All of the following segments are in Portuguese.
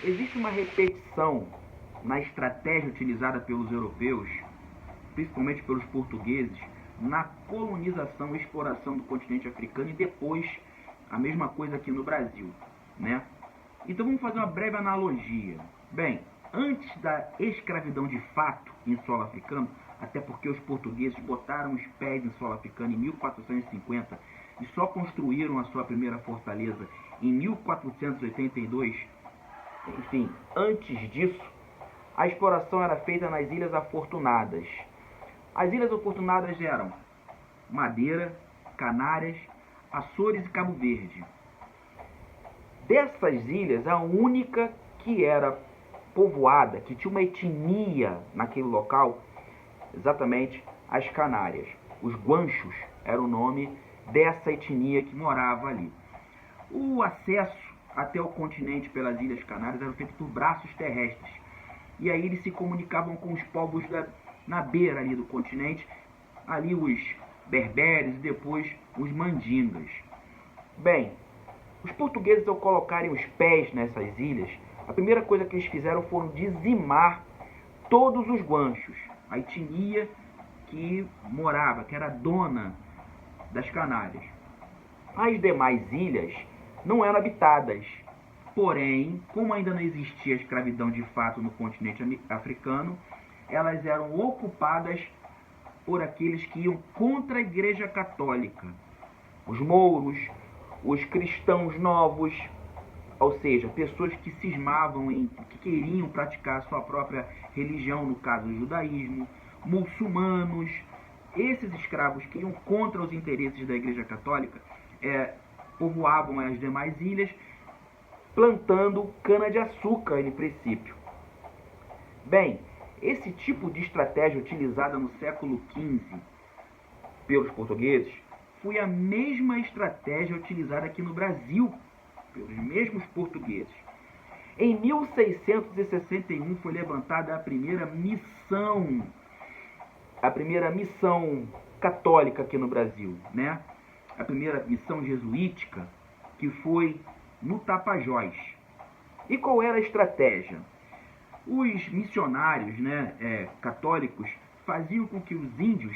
Existe uma repetição na estratégia utilizada pelos europeus, principalmente pelos portugueses, na colonização e exploração do continente africano e depois a mesma coisa aqui no Brasil, né? Então vamos fazer uma breve analogia. Bem, antes da escravidão de fato em solo africano, até porque os portugueses botaram os pés em solo africano em 1450 e só construíram a sua primeira fortaleza em 1482, enfim, antes disso, a exploração era feita nas Ilhas Afortunadas. As Ilhas Afortunadas eram Madeira, Canárias, Açores e Cabo Verde. Dessas ilhas, a única que era povoada, que tinha uma etnia naquele local, exatamente as Canárias. Os Guanchos era o nome dessa etnia que morava ali. O acesso até o continente pelas Ilhas Canárias era feito por braços terrestres. E aí eles se comunicavam com os povos na beira ali do continente, ali os berberes e depois os mandingas. Bem, os portugueses, ao colocarem os pés nessas ilhas, a primeira coisa que eles fizeram foram dizimar todos os guanchos, a etnia que morava, que era dona das Canárias. As demais ilhas não eram habitadas, porém, como ainda não existia escravidão de fato no continente africano, elas eram ocupadas por aqueles que iam contra a Igreja Católica, os mouros, os cristãos novos, ou seja, pessoas que cismavam, que queriam praticar a sua própria religião, no caso o judaísmo, muçulmanos. Esses escravos que iam contra os interesses da Igreja Católica povoavam as demais ilhas, plantando cana-de-açúcar em princípio. Bem, esse tipo de estratégia utilizada no século XV pelos portugueses foi a mesma estratégia utilizada aqui no Brasil pelos mesmos portugueses. Em 1661 foi levantada a primeira missão católica aqui no Brasil, né? A primeira missão jesuítica, que foi no Tapajós. E qual era a estratégia? Os missionários, né, católicos faziam com que os índios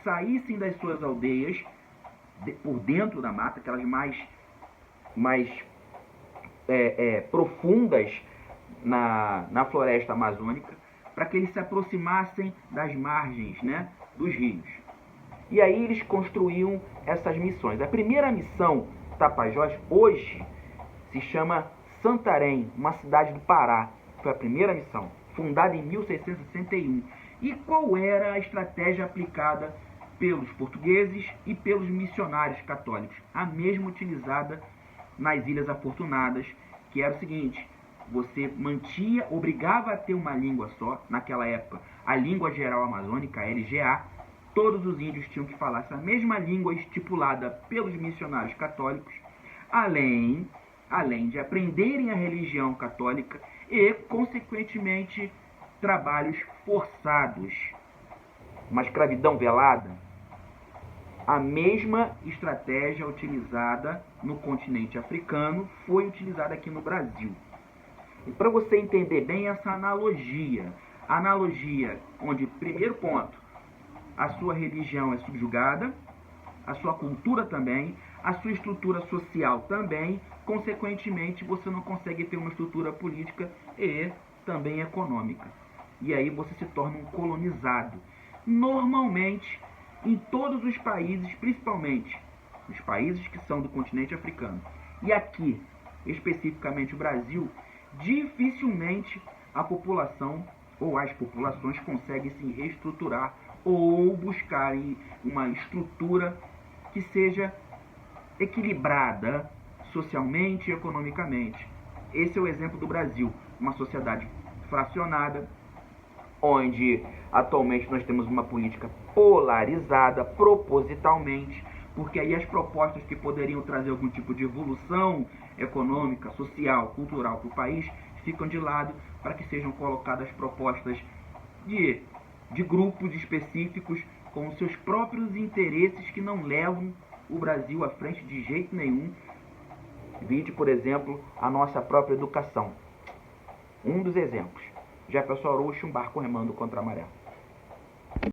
saíssem das suas aldeias por dentro da mata, aquelas mais profundas na floresta amazônica, para que eles se aproximassem das margens, né, dos rios. E aí eles construíam essas missões. A primeira missão Tapajós hoje se chama Santarém, uma cidade do Pará. Foi a primeira missão, fundada em 1661. E qual era a estratégia aplicada pelos portugueses e pelos missionários católicos? A mesma utilizada nas Ilhas Afortunadas, que era o seguinte: você obrigava a ter uma língua só, naquela época, a língua geral amazônica, a LGA. Todos os índios tinham que falar essa mesma língua estipulada pelos missionários católicos, além de aprenderem a religião católica e, consequentemente, trabalhos forçados. Uma escravidão velada. A mesma estratégia utilizada no continente africano foi utilizada aqui no Brasil. E para você entender bem essa analogia onde, primeiro ponto, a sua religião é subjugada, a sua cultura também, a sua estrutura social também, consequentemente você não consegue ter uma estrutura política e também econômica. E aí você se torna um colonizado. Normalmente, em todos os países, principalmente os países que são do continente africano, e aqui, especificamente o Brasil, dificilmente a população ou as populações conseguem se reestruturar ou buscarem uma estrutura que seja equilibrada socialmente e economicamente. Esse é o exemplo do Brasil, uma sociedade fracionada, onde atualmente nós temos uma política polarizada propositalmente, porque aí as propostas que poderiam trazer algum tipo de evolução econômica, social, cultural para o país ficam de lado para que sejam colocadas propostas de grupos específicos com seus próprios interesses que não levam o Brasil à frente de jeito nenhum. Vide, por exemplo, a nossa própria educação. Um dos exemplos. Jefferson Arouche, um barco remando contra a maré.